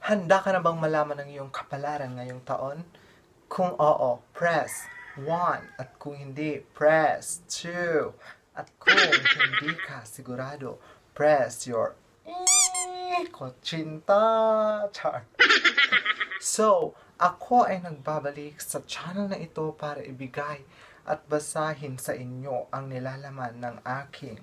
Handa ka na bang malaman ang iyong kapalaran ngayong taon? Kung oo, press 1. At kung hindi, press 2. At kung hindi ka sigurado, press your kotsinta. Char. So, ako ay nagbabalik sa channel na ito para ibigay at basahin sa inyo ang nilalaman ng aking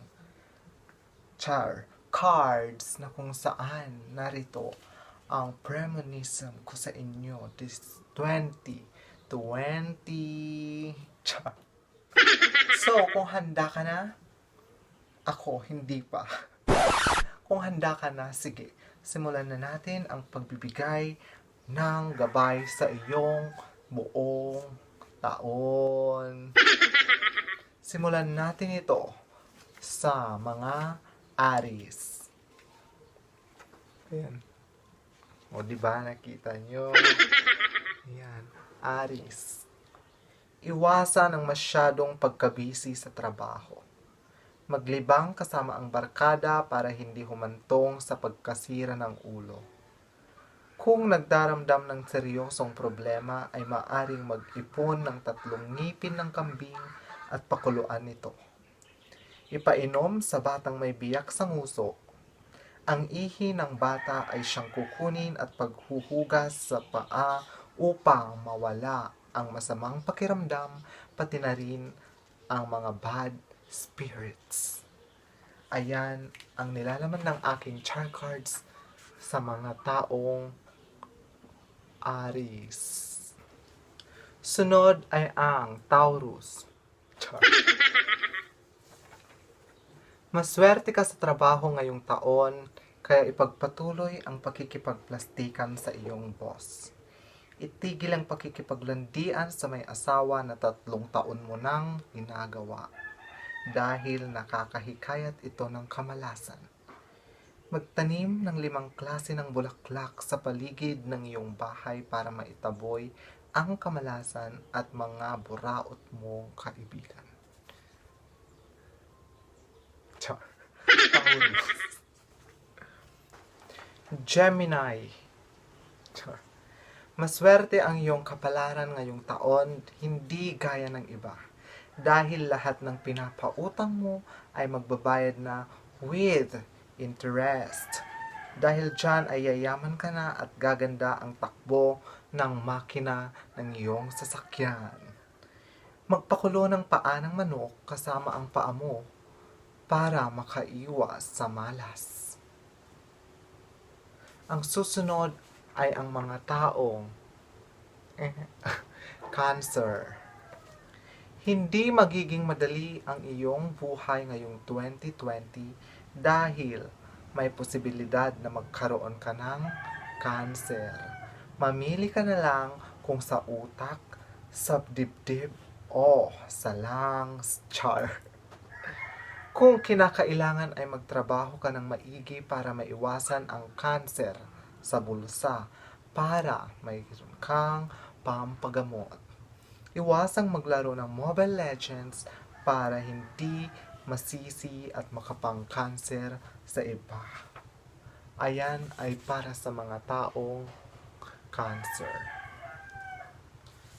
cards na kung saan narito ang premonition ko sa inyo this 2020. So, kung handa ka na, ako hindi pa. Kung handa ka na, sige, simulan na natin ang pagbibigay ng gabay sa iyong buong taon. Simulan natin ito sa mga Aries. Ayan. O, diba? Nakita nyo? Ayan. Aries. Iwasan ang masyadong pagkabisi sa trabaho. Maglibang kasama ang barkada para hindi humantong sa pagkasira ng ulo. Kung nagdaramdam ng seryosong problema ay maaring mag-ipon ng 3 ngipin ng kambing at pakuluan ito. Ipainom sa batang may biyak sa nguso. Ang ihi ng bata ay siyang kukunin at paghuhugas sa paa upang mawala ang masamang pakiramdam pati na rin ang mga bad spirits. Ayan ang nilalaman ng aking CHARRRCARDS sa mga taong Aries. Sunod ay ang Taurus. Maswerte ka sa trabaho ngayong taon, kaya ipagpatuloy ang pakikipagplastikan sa iyong boss. Itigil ang pakikipaglandian sa may asawa na 3 taon mo nang ginagawa dahil nakakahikayat ito ng kamalasan. Magtanim ng 5 klase ng bulaklak sa paligid ng iyong bahay para maitaboy ang kamalasan at mga buraot mong kaibigan. Gemini. Maswerte ang iyong kapalaran ngayong taon, hindi gaya ng iba. Dahil lahat ng pinapautang mo ay magbabayad na with interest. Dahil dyan ay yayaman ka na at gaganda ang takbo ng makina ng iyong sasakyan. Magpakulo ng paa ng manok kasama ang paa mo para makaiwas sa malas. Ang susunod ay ang mga taong Cancer. Hindi magiging madali ang iyong buhay ngayong 2020 dahil may posibilidad na magkaroon ka ng cancer. Mamili ka na lang kung sa utak, sa dibdib, o sa lungs. Kung kinakailangan ay magtrabaho ka ng maigi para maiwasan ang cancer sa bulsa para mayroon kang pampagamot. Iwasang maglaro ng Mobile Legends para hindi masisi at makapang-cancer sa iba. Ayan ay para sa mga taong cancer.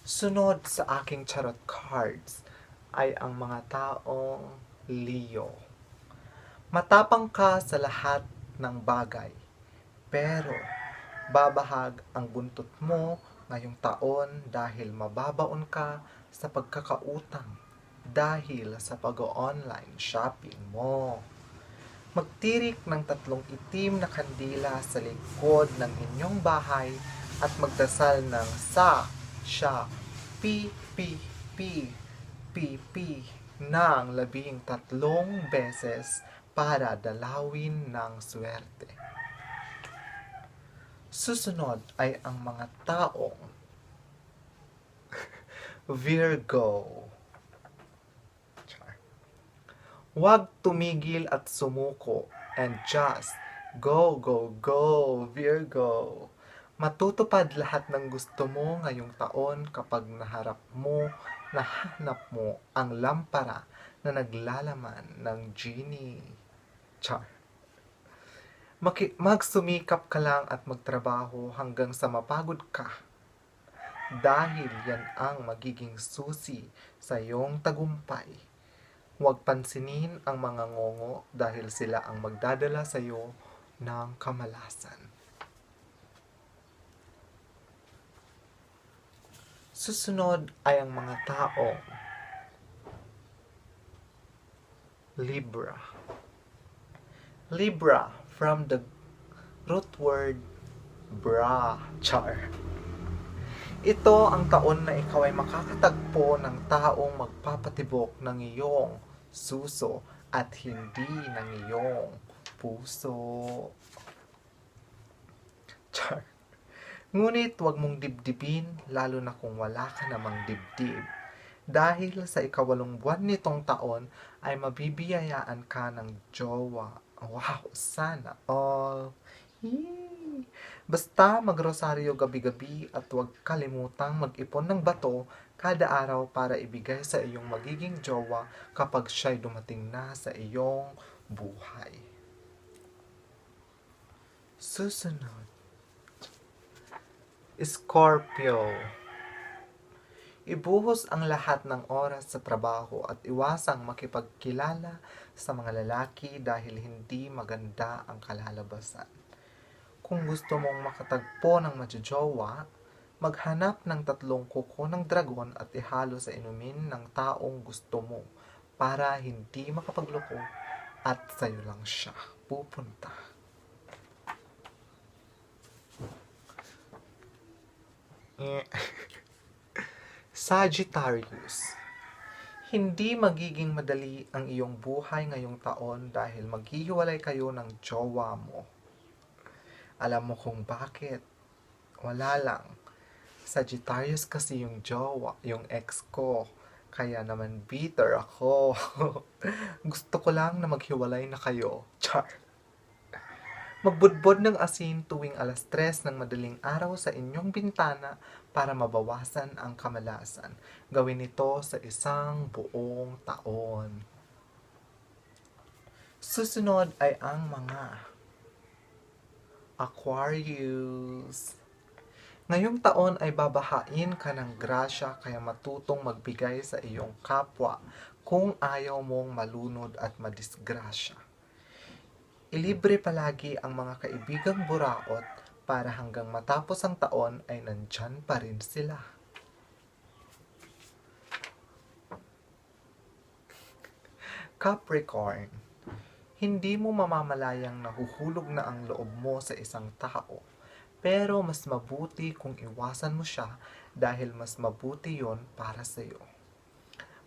Sunod sa aking tarot cards ay ang mga taong Leo. Matapang ka sa lahat ng bagay, pero babahag ang buntot mo ngayong taon dahil mababaon ka sa pagkakautang dahil sa pag-online shopping mo. Magtirik ng 3 itim na kandila sa likod ng inyong bahay at magdasal ng siya, pi, ng 13 beses para dalawin ng swerte. Susunod ay ang mga taong Virgo. Huwag tumigil at sumuko and just go, Virgo. Matutupad lahat ng gusto mo ngayong taon kapag nahanap mo ang lampara na naglalaman ng genie. Magsumikap ka lang at magtrabaho hanggang sa mapagod ka. Dahil yan ang magiging susi sa iyong tagumpay. Huwag pansinin ang mga ngongo dahil sila ang magdadala sa iyo ng kamalasan. Susunod ay ang mga taong Libra. Libra, from the root word bra, char. Ito ang taon na ikaw ay makakatagpo ng taong magpapatibok ng iyong suso at hindi ng iyong puso. Char. Ngunit huwag mong dibdibin, lalo na kung wala ka namang dibdib. Dahil sa ikawalong buwan nitong taon ay mabibiyayaan ka ng jowa. Wow, sana all. Yee! Basta magrosaryo gabi-gabi at huwag kalimutang mag-ipon ng bato kada araw para ibigay sa iyong magiging jowa kapag siya'y dumating na sa iyong buhay. Susunod, Scorpio. Ibuhos ang lahat ng oras sa trabaho at iwasang makipagkilala sa mga lalaki dahil hindi maganda ang kalalabasan. Kung gusto mong makatagpo ng majojowa, maghanap ng 3 kuko ng dragon at ihalo sa inumin ng taong gusto mo para hindi makapagloko at sa'yo lang siya pupunta. Sagittarius. Hindi magiging madali ang iyong buhay ngayong taon dahil maghihiwalay kayo ng jowa mo. Alam mo kung bakit? Wala lang. Sagittarius kasi yung jowa, yung ex ko. Kaya naman bitter ako. Gusto ko lang na maghiwalay na kayo. Char. Magbudbod ng asin tuwing 3:00 ng madaling araw sa inyong bintana para mabawasan ang kamalasan. Gawin ito sa isang buong taon. Susunod ay ang mga Aquarius. Ngayong taon ay babahain ka ng grasya kaya matutong magbigay sa iyong kapwa kung ayaw mong malunod at madisgrasya. Ilibre palagi ang mga kaibigang buraot para hanggang matapos ang taon ay nandyan pa rin sila. Capricorn. Hindi mo mamamalayang nahuhulog na ang loob mo sa isang tao. Pero mas mabuti kung iwasan mo siya dahil mas mabuti yon para sa iyo.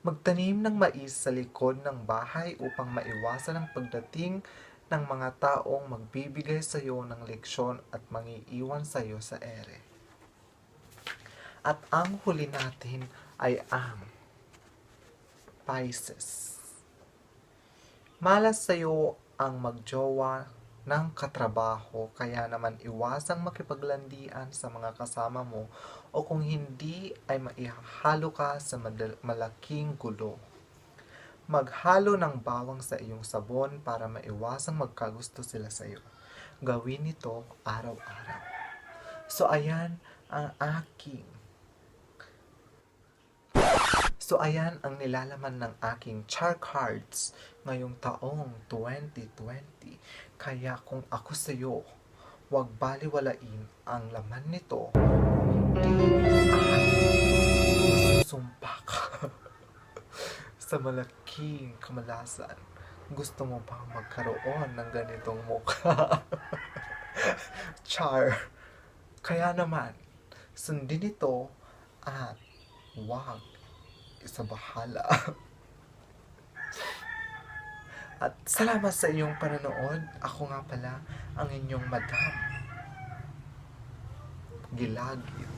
Magtanim ng mais sa likod ng bahay upang maiwasan ang pagdating ng mga taong magbibigay sa iyo ng leksyon at mangiiwan sa iyo sa ere. At ang huli natin ay ang Pisces. Malas sa iyo ang magjowa ng katrabaho, kaya naman iwasang makipaglandian sa mga kasama mo o kung hindi ay maihalo ka sa malaking gulo. Maghalo ng bawang sa iyong sabon para maiwasang magkagusto sila sa iyo. Gawin ito araw-araw. So ayan ang nilalaman ng aking CHARRRRR CARDS ngayong taong 2020. Kaya kung ako sa iyo, huwag baliwalain ang laman nito. Hindi susumpa ka sa malaking kamalasan. Gusto mo bang magkaroon ng ganitong mukha? Char. Kaya naman, sundin ito at wag isa bahala. At salamat sa iyong panonood. Ako nga pala ang inyong madam. Gilagid.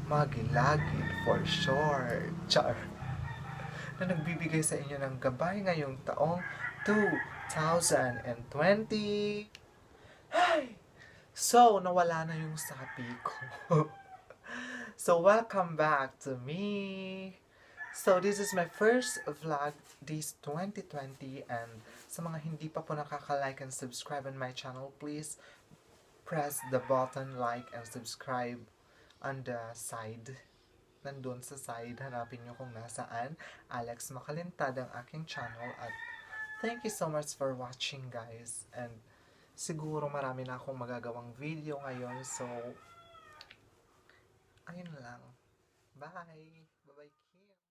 Magilagid for sure. Char. Na nagbibigay sa inyo ng gabay ngayong taong 2020. Ay! So, nawala na yung sabi ko. So, welcome back to me. So, this is my first vlog this 2020, and sa mga hindi pa po nakaka-like and subscribe on my channel, please press the button like and subscribe on the side. Nandun sa side, hanapin nyo kung nasaan. Alex Macalintad ang aking channel, at thank you so much for watching, guys. And siguro marami na akong magagawang video ngayon, so ayun lang. Bye!